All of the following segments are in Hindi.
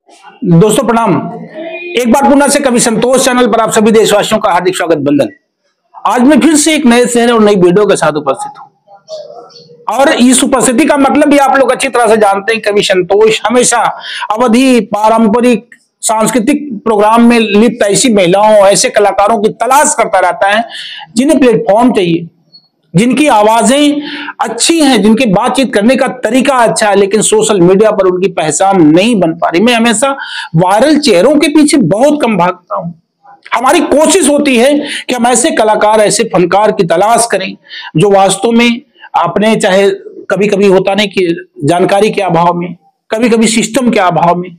दोस्तों प्रणाम। एक बार पुनः से कवि संतोष चैनल पर आप सभी देशवासियों का हार्दिक स्वागत बंदन। आज मैं फिर से एक नए शहर और नई वीडियो के साथ उपस्थित हूं और इस उपस्थिति का मतलब भी आप लोग अच्छी तरह से जानते हैं। कवि संतोष हमेशा अवधि पारंपरिक सांस्कृतिक प्रोग्राम में लिप्त ऐसी महिलाओं, ऐसे कलाकारों की तलाश करता रहता है जिन्हें प्लेटफॉर्म चाहिए, जिनकी आवाजें अच्छी हैं, जिनके बातचीत करने का तरीका अच्छा है, लेकिन सोशल मीडिया पर उनकी पहचान नहीं बन पा रही। मैं हमेशा वायरल चेहरों के पीछे बहुत कम भागता हूं। हमारी कोशिश होती है कि हम ऐसे कलाकार, ऐसे फनकार की तलाश करें जो वास्तव में अपने, चाहे कभी कभी होता नहीं कि जानकारी के अभाव में, कभी कभी सिस्टम के अभाव में,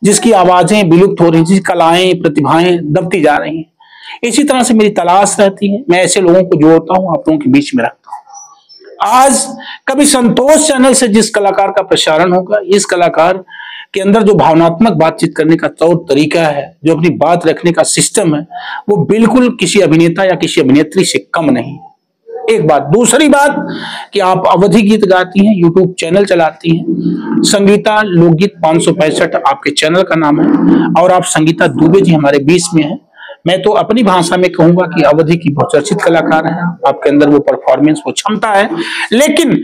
जिसकी आवाजें विलुप्त हो रही, जिसकी कलाएं प्रतिभाएं दबती जा रही हैं, इसी तरह से मेरी तलाश रहती है। मैं ऐसे लोगों को जोड़ता हूं, आप लोगों के बीच में रखता हूं। आज कभी संतोष चैनल से जिस कलाकार का प्रसारण होगा, इस कलाकार के अंदर जो भावनात्मक बातचीत करने का तौर तरीका है, जो अपनी बात रखने का सिस्टम है, वो बिल्कुल किसी अभिनेता या किसी अभिनेत्री से कम नहीं। एक बात। दूसरी बात कि आप अवधि गीत गाती हैं, यूट्यूब चैनल चलाती हैं, संगीता लोकगीत 565 आपके चैनल का नाम है, और आप संगीता दुबे जी हमारे बीच में हैं। मैं तो अपनी भाषा में कहूंगा कि अवधि की बहुत चर्चित कलाकार है। आपके अंदर वो परफॉर्मेंस, वो क्षमता है, लेकिन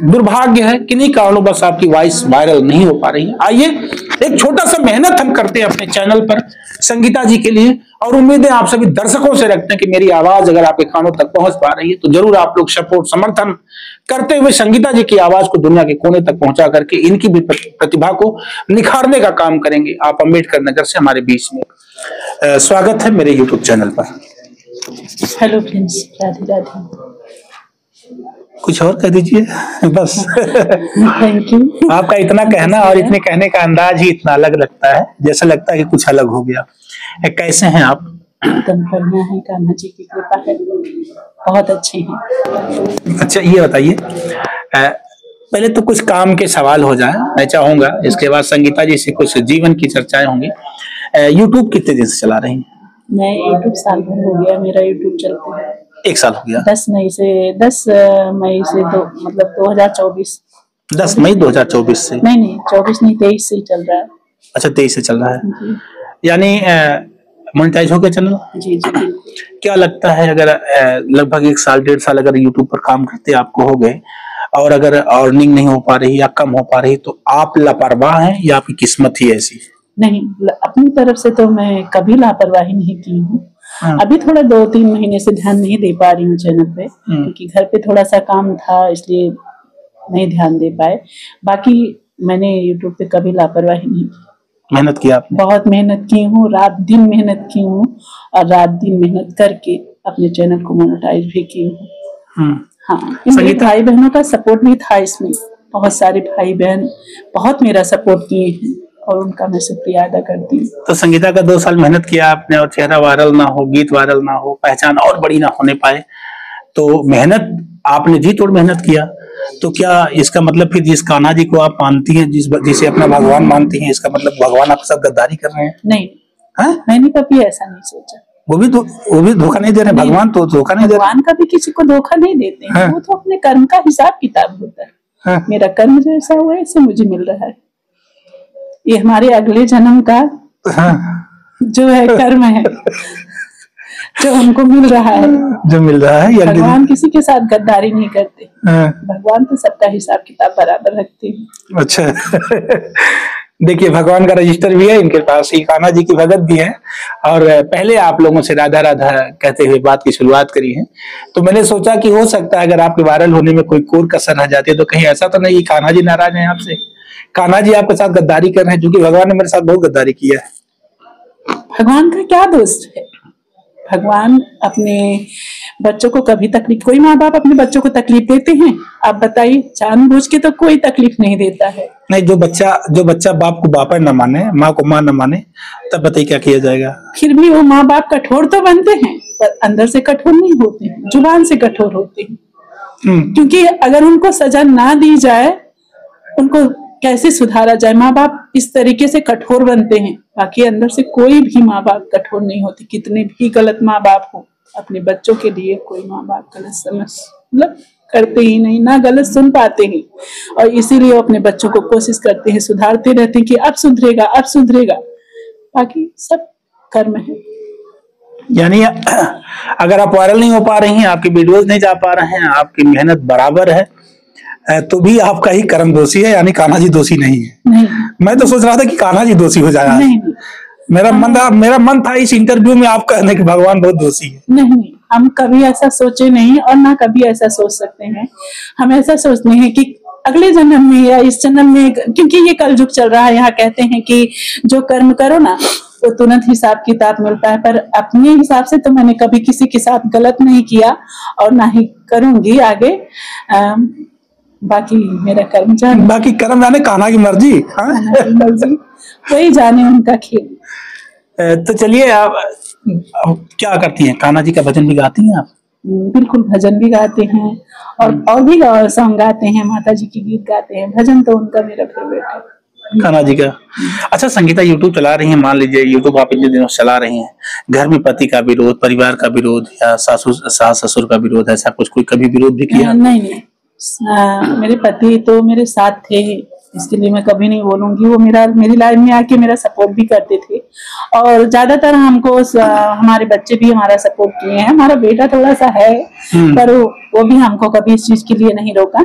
दुर्भाग्य है किन्हीं कारणों बस आपकी वॉइस वायरल नहीं हो पा रही है। आइए एक छोटा सा मेहनत हम करते हैं अपने चैनल पर संगीता जी के लिए, और उम्मीदें आप सभी दर्शकों से रखते हैं कि मेरी आवाज अगर आपके कानों तक पहुंच पा रही है तो जरूर आप लोग सपोर्ट, समर्थन करते हुए संगीता जी की आवाज को दुनिया के कोने तक पहुंचा करके इनकी भी प्रतिभा को निखारने का काम करेंगे। आप अम्बेडकर नगर से हमारे बीच में। स्वागत है मेरे यूट्यूब चैनल पर। Hello friends, Radhe Radhe. कुछ और कह दीजिए बस। Thank you. आपका इतना कहना और इतने कहने का अंदाज ही इतना अलग लगता है, जैसा लगता है कि कुछ अलग हो गया। कैसे हैं आप? एकदम बढ़िया है, कान्हा जी की कृपा है, बहुत अच्छे हैं। अच्छा ये बताइए, पहले तो कुछ काम के सवाल हो जाए मैं चाहूंगा, इसके बाद संगीता जी से कुछ जीवन की चर्चाएं होंगी। यूट्यूब कितने दिन से चला रही हैं? मैं यूट्यूब साल भर हो गया मेरा यूट्यूब चलते हैं। 1 साल हो गया। 10 मई से 2024। 10 मई 2024 से? नहीं 24 नहीं, 23 से ही चल रहा है। अच्छा 23 से चल रहा है, यानी मोनेटाइज हो गया चैनल? जी जी। क्या लगता है, अगर लगभग 1 साल 1.5 साल अगर यूट्यूब पर काम करते आपको हो गए, और अगर अर्निंग नहीं हो पा रही या कम हो पा रही, तो आप लापरवाह हैं या आपकी किस्मत ही ऐसी? नहीं, अपनी तरफ से तो मैं कभी लापरवाही नहीं की हूँ। अभी थोड़ा 2-3 महीने से ध्यान नहीं दे पा रही हूँ चैनल पे, क्योंकि घर पे थोड़ा सा काम था, इसलिए नहीं ध्यान दे पाए। बाकी मैंने यूट्यूब पे कभी लापरवाही नहीं की। मेहनत किया आपने? बहुत मेहनत की हूँ, रात दिन मेहनत की हूँ, और रात दिन मेहनत करके अपने चैनल को मोनेटाइज भी की हूँ। हाँ, मेरे भाई बहनों का सपोर्ट भी था इसमें। बहुत सारे भाई बहन बहुत मेरा सपोर्ट किए हैं और उनका मैं शुक्रिया अदा करती हूँ। तो संगीता का 2 साल मेहनत किया आपने और चेहरा वायरल ना हो, गीत वायरल ना हो, पहचान और बड़ी ना होने पाए, तो मेहनत आपने जी तोड़ मेहनत किया, तो क्या इसका मतलब फिर जिस कान्हा जी को आप मानती हैं, जिसे अपना भगवान मानती हैं, इसका मतलब भगवान आपके साथ गद्दारी कर रहे हैं? नहीं, मैंने कभी ऐसा नहीं सोचा। वो भी धोखा नहीं दे रहे? भगवान तो धोखा नहीं दे रहे? भगवान कभी किसी को धोखा नहीं देते हैं। वो तो अपने कर्म का हिसाब किताब होता है। मेरा कर्म जैसा हुआ है, ऐसे मुझे मिल रहा है। ये हमारे अगले जन्म का जो है कर्म है जो हमको मिल रहा है, जो मिल रहा है। भगवान किसी के साथ गद्दारी नहीं करते। भगवान तो सबका हिसाब किताब बराबर रखते हैं। अच्छा देखिए, भगवान का रजिस्टर भी है इनके पास, कान्हा जी की भगत भी है, और पहले आप लोगों से राधा राधा कहते हुए बात की शुरुआत करी है, तो मैंने सोचा कि हो सकता है अगर आपके वायरल होने में कोई कोर कसर रह जाती है, तो कहीं ऐसा तो नहीं कान्हा जी नाराज है आपसे, कान्हा जी आपके साथ गद्दारी कर रहे हैं, क्योंकि भगवान ने मेरे साथ बहुत गद्दारी किया है। भगवान का क्या दोस्त है? भगवान अपने बच्चों को कभी तकलीफ, कोई माँ बाप अपने बच्चों को तकलीफ देते हैं? आप बताइए, जानबूझ के तो कोई तकलीफ नहीं देता है। नहीं, जो बच्चा बाप को बापा न माने, माँ को माँ न माने, तब बताइए क्या किया जाएगा? फिर भी वो माँ बाप कठोर तो बनते हैं, पर अंदर से कठोर नहीं होते हैं, जुबान से कठोर होते हैं। क्योंकि अगर उनको सजा ना दी जाए, उनको कैसे सुधारा जाए? माँ बाप इस तरीके से कठोर बनते हैं, बाकी अंदर से कोई भी माँ बाप कठोर नहीं होती। कितने भी गलत माँ बाप हो, अपने बच्चों के लिए कोई माँ बाप गलत समझ मतलब करते ही नहीं, ना गलत सुन पाते हैं, और इसीलिए वो अपने बच्चों को कोशिश करते हैं, सुधारते रहते हैं कि अब सुधरेगा, अब सुधरेगा। बाकी सब कर्म है। यानी अगर आप वायरल नहीं हो पा रही हैं, आपकी वीडियोस नहीं जा पा रहे हैं, आपकी मेहनत बराबर है, तो भी आपका ही कर्म दोषी है, यानी कान्हा जी दोषी नहीं है। नहीं, मैं तो सोच रहा था कि कान्हा जी दोषी हो जाएगा। नहीं, मेरा मन था इस इंटरव्यू में आप कहने कि भगवान बहुत दोषी है। नहीं, हम कभी ऐसा सोचे नहीं और ना कभी ऐसा सोच सकते हैं। हम ऐसा सोचते हैं कि अगले जन्म में या इस जन्म में, क्योंकि ये कलयुग चल रहा है, यहाँ कहते हैं कि जो कर्म करो ना तो तुरंत हिसाब किताब मिलता है, पर अपने हिसाब से तो मैंने कभी किसी के साथ गलत नहीं किया और ना ही करूंगी आगे। बाकी मेरा कर्म जाने, बाकी कर्म जाने, कान्हा की मर्जी। मर्जी वही जाने, उनका खेल। तो चलिए, आप क्या करती हैं? कान्हा जी का भजन भी गाती हैं आप? बिल्कुल, भजन भी गाते हैं और भी सॉन्ग गाते हैं, माता जी के गीत गाते हैं। भजन तो उनका मेरा फेवरेट है, कान्हा जी का। अच्छा संगीता, यूट्यूब चला रही हैं, मान लीजिए यूट्यूब आप इतने दिनों से चला रही हैं, घर में पति का विरोध, परिवार का विरोध या सास ससुर का विरोध, ऐसा कुछ कोई कभी विरोध भी किया? नहीं, मेरे पति तो मेरे साथ थे, इसके लिए मैं कभी नहीं बोलूंगी। वो मेरी लाइफ में आके मेरा सपोर्ट भी करते थे, और ज्यादातर हमको हमारे बच्चे भी हमारा सपोर्ट किए हैं। हमारा बेटा थोड़ा सा है, पर वो भी हमको कभी इस चीज के लिए नहीं रोका।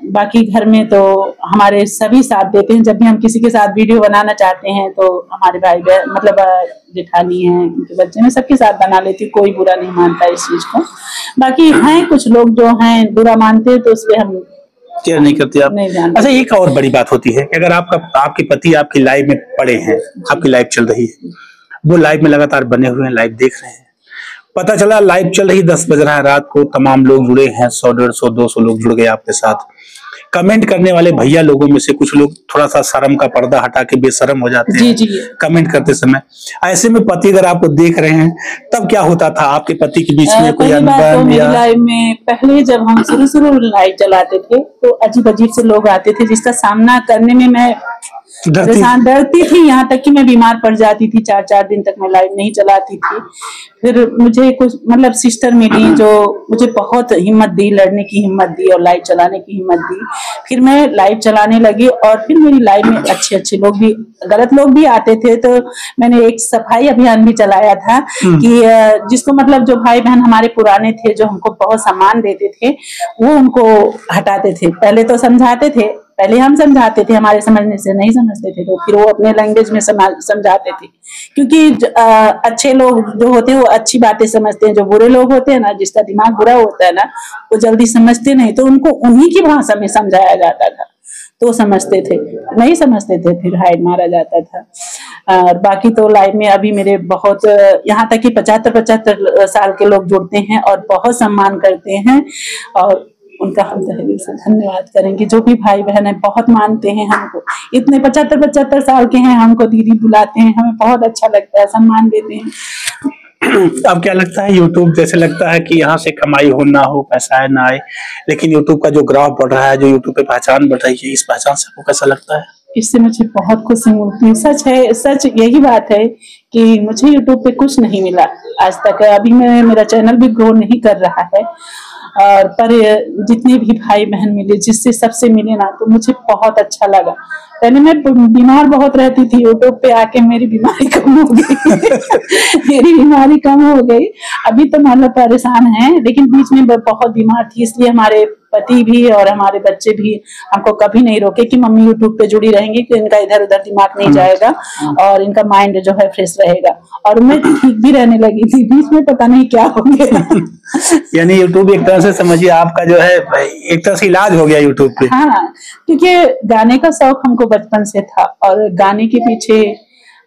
बाकी घर में तो हमारे सभी साथ देते हैं। जब भी हम किसी के साथ वीडियो बनाना चाहते हैं तो हमारे भाई बहन, मतलब जेठानी हैं, उनके बच्चे, मैं सबके साथ बना लेती हूँ, कोई बुरा नहीं मानता इस चीज को। बाकी हैं कुछ लोग जो हैं बुरा मानते हैं, तो इसलिए हम केयर नहीं करते आप। अच्छा, एक और बड़ी बात होती है कि अगर आपके पति आपकी लाइफ में पड़े हैं, आपकी लाइफ चल रही है, वो लाइफ में लगातार बने हुए हैं, लाइफ देख रहे हैं, पता चला लाइव चल रही, 10 बज रहा है रात को, तमाम लोग जुड़े हैं, 100, 150, 200 लोग जुड़ गए आपके साथ। कमेंट करने वाले भैया लोगों में से कुछ लोग थोड़ा सा शर्म का पर्दा हटा के बेशर्म हो जाते हैं कमेंट करते समय। ऐसे में पति अगर आपको देख रहे हैं, तब क्या होता था आपके पति के बीच में? कोई अनुभव या लाइव में? पहले जब हम शुरू लाइव चलाते थे तो अजीब अजीब से लोग आते थे, जिसका सामना करने में मैं डरती थी, यहाँ तक कि मैं बीमार पड़ जाती थी। 4-4 दिन तक मैं लाइव नहीं चलाती थी। फिर मुझे कुछ मतलब सिस्टर मिली जो मुझे बहुत हिम्मत दी, लड़ने की हिम्मत दी और लाइव चलाने की हिम्मत दी। फिर मैं लाइव चलाने लगी और फिर मेरी लाइव में अच्छे लोग भी, गलत लोग भी आते थे। तो मैंने एक सफाई अभियान भी चलाया था कि जिसको मतलब जो भाई बहन हमारे पुराने थे, जो हमको बहुत सम्मान देते थे, वो उनको हटाते थे। पहले तो समझाते थे, पहले हम समझाते थे, हमारे समझने से नहीं समझते थे, तो फिर वो अपने लैंग्वेज में समझाते थे। क्योंकि अच्छे लोग जो होते हैं वो अच्छी बातें समझते हैं, जो बुरे लोग होते हैं ना, जिसका दिमाग बुरा होता है ना, वो जल्दी समझते नहीं, तो उनको उन्हीं की भाषा में समझाया जाता था, तो समझते थे। नहीं समझते थे फिर हाइड मारा जाता था। और बाकी तो लाइव में अभी मेरे बहुत, यहाँ तक कि 75 साल के लोग जुड़ते हैं और बहुत सम्मान करते हैं, और उनका हम तहे से धन्यवाद करेंगे। जो भी भाई बहन है बहुत मानते हैं हमको, इतने 75 साल के हैं, हमको दीदी बुलाते हैं, हमें बहुत अच्छा लगता है, सम्मान देते हैं। अब क्या लगता है, यूट्यूब जैसे लगता है कि यहाँ से कमाई हो ना हो, पैसा है ना आए, लेकिन यूट्यूब का जो ग्राफ बढ़ रहा है, जो यूट्यूब पे पहचान बढ़ रही है, इस पहचान से आपको कैसा लगता है? इससे मुझे बहुत खुशी मिलती है। सच है, सच यही बात है कि मुझे यूट्यूब पे कुछ नहीं मिला आज तक। अभी मेरा चैनल भी ग्रो नहीं कर रहा है, और पर जितने भी भाई बहन मिले, जिससे सबसे मिले ना, तो मुझे बहुत अच्छा लगा। पहले मैं बीमार बहुत रहती थी, यूट्यूब पे आके मेरी बीमारी कम हो गई मेरी बीमारी कम हो गई। अभी तो मतलब परेशान है, लेकिन बीच में बहुत बीमार थी, इसलिए हमारे पति भी और हमारे बच्चे भी हमको कभी नहीं रोके कि मम्मी यूट्यूब पे जुड़ी रहेंगी, कि इनका इधर उधर दिमाग नहीं जाएगा और इनका माइंड जो है फ्रेश रहेगा। और मैं ठीक भी रहने लगी थी, बीच में पता नहीं क्या हो गया यानी यूट्यूब एक तरह से समझिए आपका जो है एक तरह से इलाज हो गया यूट्यूब पे। हाँ, क्योंकि गाने का शौक हमको बचपन से था, और गाने के पीछे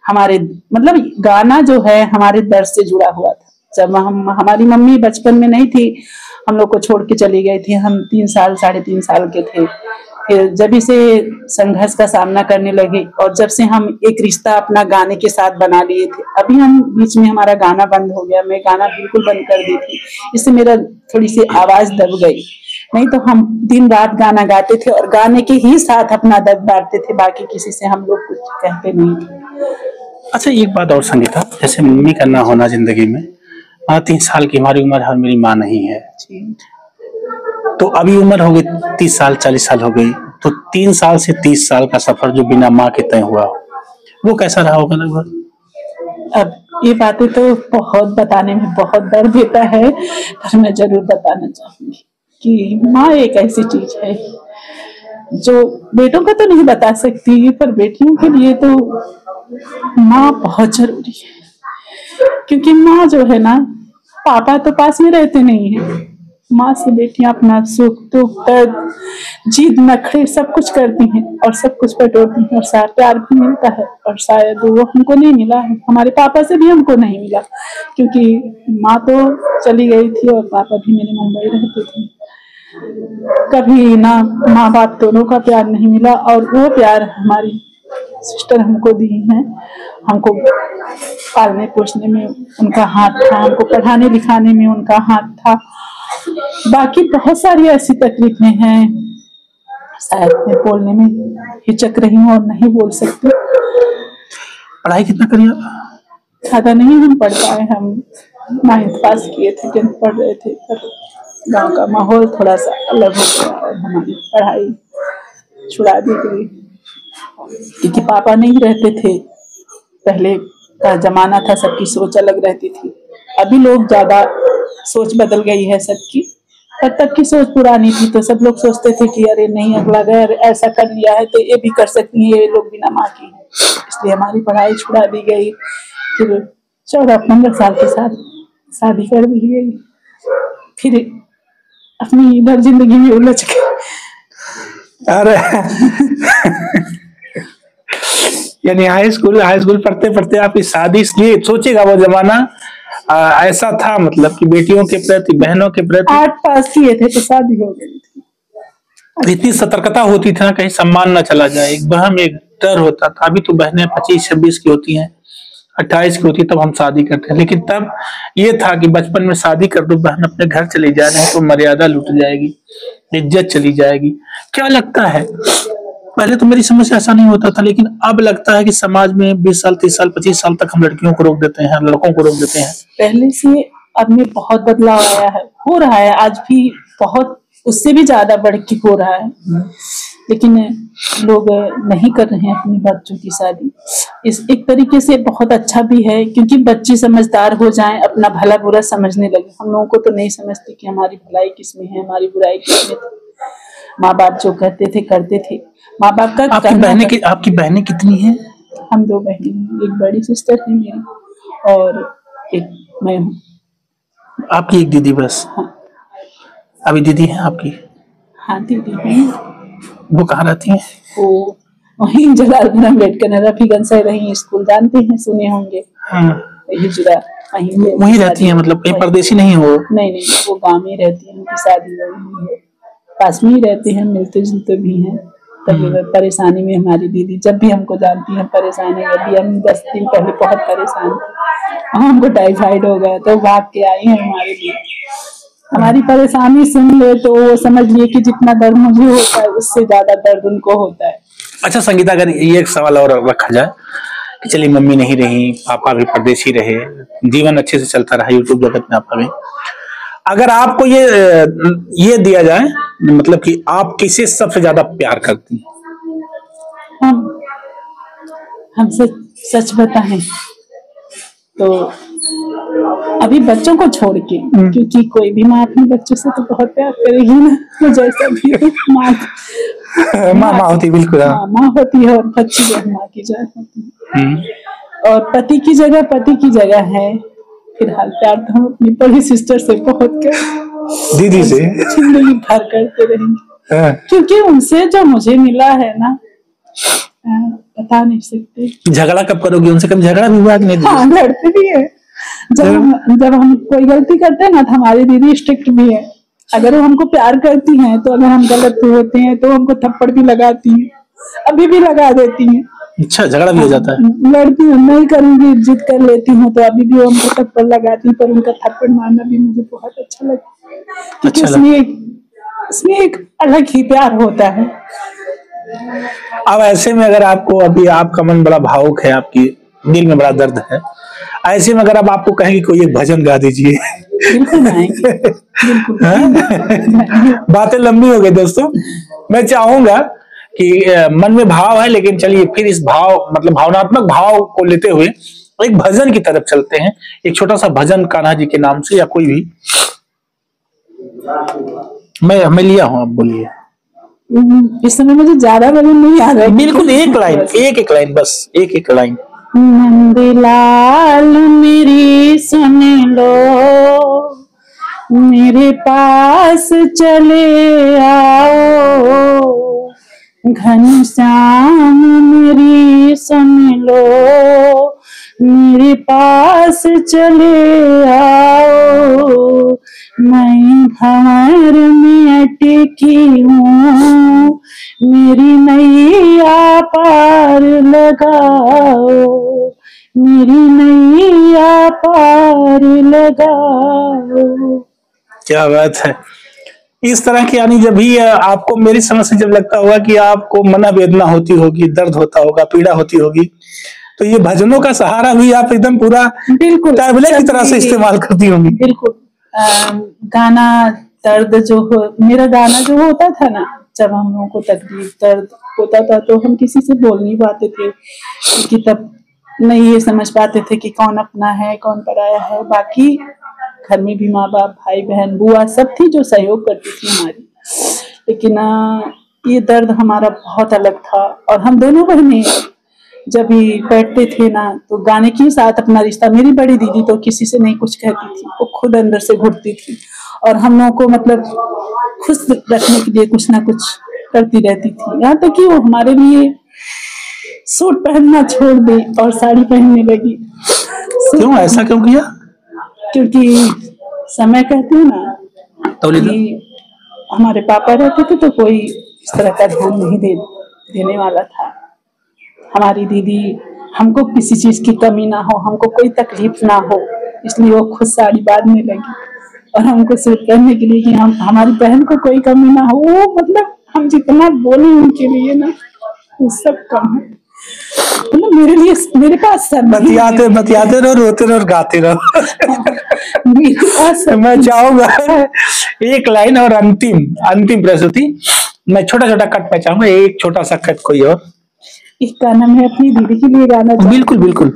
हमारे मतलब गाना जो है हमारे दर्द से जुड़ा हुआ था। जब हमारी मम्मी बचपन में नहीं थी, हम लोग को छोड़ के चली गई थी, हम 3 साल 3.5 साल के थे। फिर जब इसे संघर्ष का सामना करने लगे, और जब से हम एक रिश्ता अपना गाने के साथ बना लिए थे, अभी हम बीच में हमारा गाना बंद हो गया, मैं गाना बिल्कुल बंद कर दी थी, इससे मेरा थोड़ी सी आवाज दब गई। नहीं तो हम दिन रात गाना गाते थे और गाने के ही साथ अपना दर्द बांटते थे, बाकी किसी से हम लोग कुछ कहते नहीं थे। अच्छा, एक बात और संगीता, जैसे मम्मी का ना होना जिंदगी में, 3 साल की हमारी उम्र है और मेरी माँ नहीं है, तो अभी उम्र हो गई 30 साल 40 साल हो गई, तो 3 साल से 30 साल का सफर जो बिना माँ के तय हुआ, वो कैसा रहा होगा लगभग? अब ये बातें तो बहुत बताने में बहुत दर्द देता है, पर मैं जरूर बताना चाहूंगी कि माँ एक ऐसी चीज है जो बेटों का तो नहीं बता सकती, पर बेटियों के लिए तो माँ बहुत जरूरी है। क्योंकि माँ जो है ना, पापा तो पास में रहते नहीं है, माँ से बेटियां अपना सुख दुख दर्द जीद नखरे सब कुछ करती हैं और सब कुछ बटोरती हैं, और साथ प्यार भी मिलता है। और शायद वो हमको नहीं मिला है, हमारे पापा से भी हमको नहीं मिला, क्योंकि माँ तो चली गई थी और पापा भी मेरे मुंबई रहते थे। कभी ना माँ बाप दोनों का प्यार नहीं मिला, और वो प्यार हमारी सिस्टर हमको दी है। हमको पालने पोसने में उनका हाथ था, हमको पढ़ाने लिखाने में उनका हाथ था। बाकी बहुत सारी ऐसी तकलीफें हैं, शायद मैं बोलने में हिचक रही हूँ और नहीं बोल सकती। पढ़ाई कितना करी आप? ज्यादा नहीं हम पढ़ पाए, हम 9th पास किए थे, 10th पढ़ रहे थे, पर गांव का माहौल थोड़ा सा अलग हो गया और हमारी पढ़ाई छुड़ा दी गई, क्योंकि पापा नहीं रहते थे। पहले का जमाना था, सबकी सोच अलग रहती थी। अभी लोग ज्यादा सोच बदल गई है सबकी, पर तब की सोच पुरानी थी, तो सब लोग सोचते थे कि अरे नहीं, अगला घर ऐसा कर लिया है तो ये भी कर सकती है, ये लोग बिना माँ की है। इसलिए हमारी पढ़ाई छुड़ा दी गई। फिर 14-15 साल के साथ शादी कर दी गई, फिर अपनी इधर जिंदगी में उलझ गए। अरे यानी हाई स्कूल पढ़ते पढ़ते आपकी शादी, इसलिए सोचेगा वो जमाना ऐसा था, मतलब कि बेटियों के प्रति, बहनों के प्रति 8 पास किए थे तो शादी हो गई थी। इतनी सतर्कता होती थी ना, कहीं सम्मान न चला जाए, एक बहम, एक डर होता था। अभी तो बहनें 25-26 की होती हैं, 28 की होती है, तब हम शादी करते हैं। लेकिन तब ये था कि बचपन में शादी कर दो, बहन अपने घर चली जा रहे हैं तो मर्यादा लुट जाएगी, इज्जत चली जाएगी। क्या लगता है, पहले तो मेरी समझ से ऐसा नहीं होता था, लेकिन अब लगता है कि समाज में 20 साल 30 साल 25 साल तक हम लड़कियों को रोक देते हैं, लड़कों को रोक देते हैं। पहले से अब में बहुत बदलाव आया है, हो रहा है आज भी, बहुत उससे भी ज्यादा बढ़ के हो रहा है। लेकिन लोग नहीं कर रहे हैं अपने बच्चों की शादी। इस एक तरीके से बहुत अच्छा भी है, क्योंकि बच्चे समझदार हो जाएं, अपना भला बुरा समझने लगे। हम लोगों को तो नहीं समझते कि हमारी भलाई किसमें है, हमारी बुराई किसमें थी। माँ बाप जो कहते थे करते थे। माँ बाप का आपकी बहनें कितनी हैं? हम 2 बहनें हैं, एक बड़ी सिस्टर है मेरी और एक मैं हूँ। आपकी एक दीदी बस? हाँ। अभी दीदी है आपकी? हाँ दीदी है। वो कहाँ रहती हैं? वो वहीं जलालपुर अम्बेडकर नगर रफीगंज से रही, स्कूल जानते हैं, सुने होंगे। हाँ। वहीं रहती हैं, मतलब कहीं परदेसी नहीं हो? नहीं, वो गाँव में रहती है, उनकी शादी वही है, पास में ही रहते हैं, मिलते जुलते भी हैं। तब परेशानी में हमारी दीदी जब भी हमको जानती है परेशानी, अभी हम 10 दिन पहले बहुत परेशान थे, हमको टाइफाइड हो गया तो भाग के आई है हमारे लिए। हमारी परेशानी सुन ले तो वो समझ लिए कि जितना दर्द मुझे होता है उससे ज्यादा दर्द उनको होता है। अच्छा संगीता, अगर ये एक सवाल और रखा जाए कि चलिए मम्मी नहीं रही, पापा भी परदेसी रहे, जीवन अच्छे से चलता रहा यूट्यूब जगत में आपका भी, अगर आपको ये दिया जाए, मतलब कि आप किसे सबसे ज्यादा प्यार करती हैं? हम सच बताएं तो अभी बच्चों को छोड़ के, क्योंकि कोई भी माँ अपने बच्चों से तो बहुत प्यार करेगी ना, तो जैसा भी माँ होती, बिल्कुल माँ होती है, और बच्ची जो माँ की जगह होती है। और पति की जगह है। फिलहाल प्यार तो हम अपनी बड़ी सिस्टर से बहुत दीदी से जिंदगी भर करते रहेंगे, क्योंकि उनसे जो मुझे मिला है ना, बता नहीं सकते। झगड़ा कब करोगे उनसे? कभी झगड़ा भी हुआ कि नहीं? हाँ, लड़ते भी है। जब हम कोई गलती करते हैं ना, तो हमारी दीदी स्ट्रिक्ट भी है। अगर वो हमको प्यार करती हैं तो अगर हम गलत होते हैं तो हमको थप्पड़ भी लगाती हैं, अभी भी लगा देती हैं। अच्छा, झगड़ा भी हो जाता है? लड़ती हूँ, नहीं करूंगी, जिद कर लेती हूँ तो अभी भी वो हमको थप्पड़ लगाती, पर उनका थप्पड़ मारना भी मुझे बहुत अच्छा लगता है, क्योंकि उसमें एक अलग ही प्यार होता है। अब ऐसे में अगर आपको, अभी आपका मन बड़ा भावुक है, आपकी दिल में बड़ा दर्द है, ऐसे में अगर अब आपको कहेंगे कोई एक भजन गा दीजिए बिल्कुल आएंगे, बिल्कुल। बातें लंबी हो गई दोस्तों। मैं चाहूंगा कि मन में भाव है, लेकिन चलिए फिर इस भाव मतलब भावनात्मक भाव को लेते हुए एक भजन की तरफ चलते हैं। एक छोटा सा भजन कान्हा जी के नाम से या कोई भी मैं लिया हूं, आप बोलिए। इस समय मुझे ज्यादा भजन नहीं आ रहा है। बिल्कुल एक लाइन, एक लाइन, बस एक लाइन। नंदलाल मेरी सुन लो, मेरे पास चले आओ, घनश्याम मेरी सुन लो, मेरे पास चले आओ, मैं भंवर में अटकी हूँ, मेरी नैया पार लगाओ, मेरी नैया पार लगाओ। क्या बात है। इस तरह की यानी जब भी आपको मेरी समझ से जब लगता होगा कि आपको मना वेदना होती होगी, दर्द होता होगा, पीड़ा होती होगी, तो ये भजनों का सहारा भी आप एकदम पूरा बिल्कुल टैबलेट की तरह से इस्तेमाल करती होंगी। बिल्कुल। गाना दर्द जो हो, मेरा गाना जो होता था ना, जब हम लोगों को तकलीफ दर्द होता था तो हम किसी से बोल नहीं पाते थे, क्योंकि तब नहीं ये समझ पाते थे कि कौन अपना है कौन पराया है। बाकी घर में भी माँ बाप भाई बहन बुआ सब थी जो सहयोग करती थी हमारी, लेकिन ये दर्द हमारा बहुत अलग था। और हम दोनों बहनें जब भी बैठते थे ना तो गाने के साथ अपना रिश्ता, मेरी बड़ी दीदी तो किसी से नहीं कुछ कहती थी, वो खुद अंदर से घुटती थी और हम लोगों को मतलब खुश रखने के लिए कुछ ना कुछ करती रहती थी। यहाँ तक कि वो हमारे लिए सूट पहनना छोड़ दी और साड़ी पहनने लगी। क्यों, ऐसा क्यों किया? क्योंकि समय कहते हैं ना कि हमारे पापा रहते थे तो कोई इस तरह का ध्यान नहीं देने वाला था। हमारी दीदी हमको किसी चीज की कमी ना हो, हमको कोई तकलीफ ना हो, इसलिए वो खुद साड़ी बांधने लगी और हमको सूट पहनने के लिए कि हम हमारी बहन को कोई कमी ना हो। वो मतलब हम जितना बोले उनके लिए ना वो सब कम है। मतलब मेरे लिए मेरे पास बतियाते रहो, रोते रहो, गाते रहो। मैं चाहूंगा एक लाइन और अंतिम प्रस्तुति, मैं छोटा छोटा कट पे चाहूंगा, एक छोटा सा कट कोई और। एक गाना मैं अपनी दीदी के लिए गाना चाहूंगी। बिल्कुल बिल्कुल।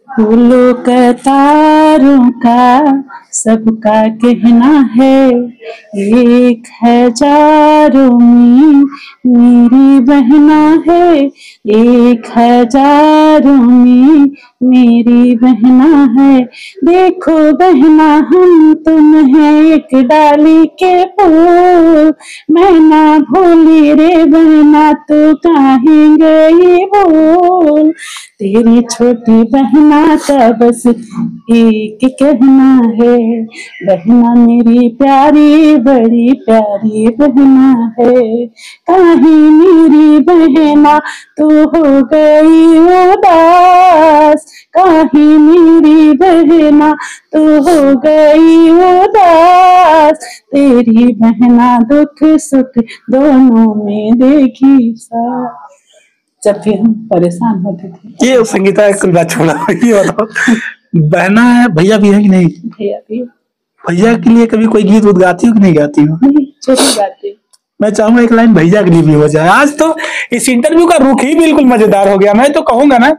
फूलों का तारों का सबका कहना है, एक हजारों में मेरी बहना है, एक हजारों में मेरी बहना है। देखो बहना हम तुम है एक डाली के फूल, मैं ना भूली रे बहना तू काहे गई भूल, तेरी छोटी बहना का बस एक कहना है, बहना मेरी प्यारी बड़ी प्यारी बहना है, काहे मेरी बहना तू हो गई उदास, काहे मेरी बहना तू हो गई उदास, तेरी बहना दुख सुख दोनों में देखी साथ। जब भी हम परेशान होते थे। ये संगीता कुल बात छोड़ा, ये बताओ बहना है, भैया भी है कि नहीं? भैया भी। भैया के लिए कभी कोई गीत गाती हो कि नहीं गाती हो? नहीं, छोटी गाती। मैं चाहूंगा एक लाइन भैया के लिए भी हो जाए। आज तो इस इंटरव्यू का रुख ही बिल्कुल मजेदार हो गया। मैं तो कहूंगा ना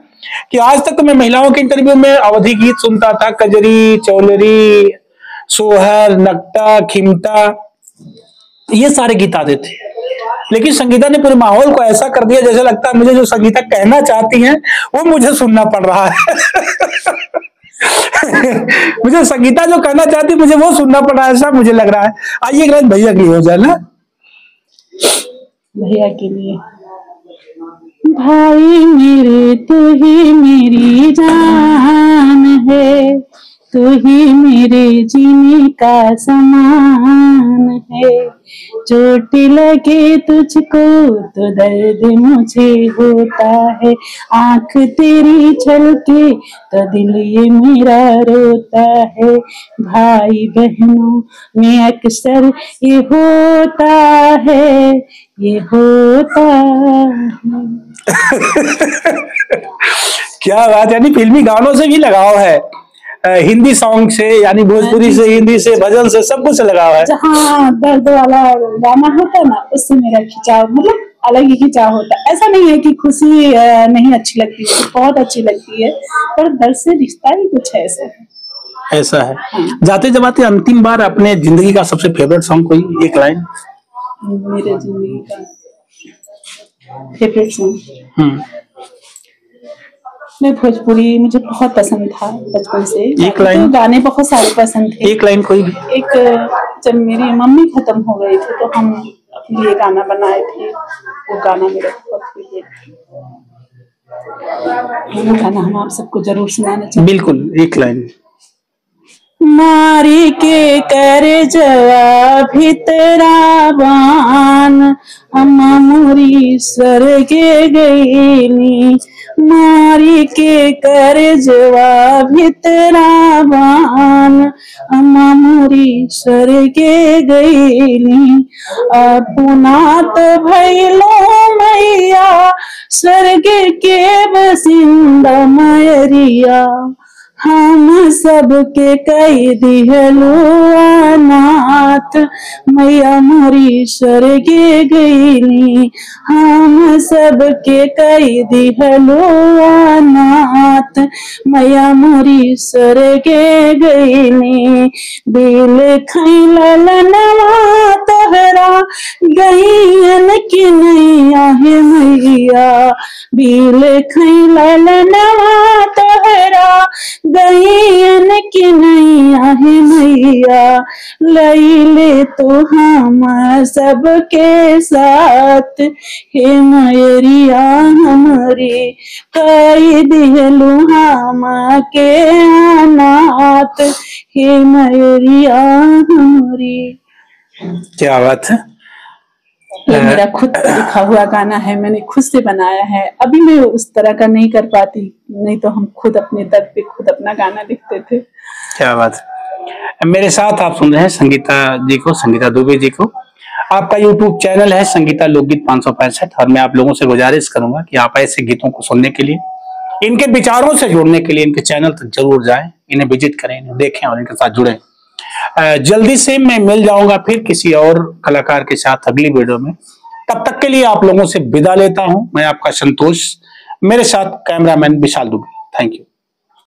कि आज तक तो मैं महिलाओं के इंटरव्यू में अवधि गीत सुनता था, कजरी, चौलरी, सोहर, नकटा, खिमटा, ये सारे गीत आते थे, लेकिन संगीता ने पूरे माहौल को ऐसा कर दिया जैसे लगता है मुझे जो संगीता कहना चाहती हैं वो मुझे सुनना पड़ रहा है। मुझे संगीता जो कहना चाहती मुझे वो सुनना पड़ रहा है, ऐसा मुझे लग रहा है। आइए एक लाइन भैया के लिए हो जाए ना। भैया के लिए। भाई मेरे तू ही मेरी जान है, तू ही मेरे जीने का समान है, चोट लगे तुझको तो दर्द मुझे होता है, आंख तेरी छलके तो दिल ये मेरा रोता है, भाई बहनों में अक्सर ये होता है, ये होता है। क्या बात, यानी फिल्मी गानों से भी लगाव है। हिंदी सॉन्ग से, यानी भोजपुरी से, हिंदी से, भजन से, सब कुछ लगाव है। जहाँ दर्द वाला गाना होता है ना, उससे मेरा खिंचाव मतलब अलग ही खिंचाव होता है। ऐसा नहीं है कि खुशी नहीं अच्छी लगती है, बहुत अच्छी लगती है, पर दर्द से रिश्ता ही कुछ ऐसा है। जाते जाते अंतिम बार अपने जिंदगी का सबसे फेवरेट सॉन्ग कोई एक लाइन? मेरे जिंदगी का फेवरेट सॉन्ग, मैं भोजपुरी मुझे बहुत पसंद था बचपन से। एक लाइन? तो गाने बहुत सारे पसंद थे। एक लाइन कोई भी? एक, जब मेरी मम्मी खत्म हो गई थी तो हम अपने लिए गाना बनाए थे, वो गाना मेरा बहुत फेवरेट था। वो गाना हम आप सबको जरूर सुनाना चाहिए। बिल्कुल, एक लाइन। मारी के कर जवा भितरा बान, अम्मा मोरी सरगे गईली। मारी के कर जवा भितरा बान, अम्मा मोरी सरगे गईली। अपुनात भैलो मैया, स्वर्ग के बसिंदा मयरिया। हम सबके कई दिहलो अनाथ, मैया मोरी स्वर्गे गईली। हम सबके कई दिहलो अनाथ, मैया मोरी स्वर्गे गईली। दिल खैलल नवा तोहरा, गईन की नैया है मैया। दिल खैलल नवा तोहरा, गईन की नैया है मैया। लैले तो हम सबके साथ, हे मैरिया हमारी कई दिहलू हम के अनाथ, हे मैरिया हमारी। क्या बात है। ये मेरा खुद का लिखा हुआ गाना है, मैंने खुद से बनाया है। अभी मैं उस तरह का नहीं कर पाती, नहीं तो हम खुद अपने दर्द पे खुद अपना गाना लिखते थे। क्या बात है। मेरे साथ आप सुन रहे हैं संगीता जी को, संगीता दुबे जी को। आपका यूट्यूब चैनल है संगीता लोकगीत 565, और मैं आप लोगों से गुजारिश करूंगा कि आप ऐसे गीतों को सुनने के लिए, इनके विचारों से जुड़ने के लिए इनके चैनल तक जरूर जाएं, इन्हें विजिट करें, इन्हें देखें और इनके साथ जुड़ें। जल्दी से मैं मिल जाऊंगा फिर किसी और कलाकार के साथ अगली वीडियो में। तब तक के लिए आप लोगों से विदा लेता हूं। मैं आपका संतोष, मेरे साथ cameraman Vishal Dubey. Thank you.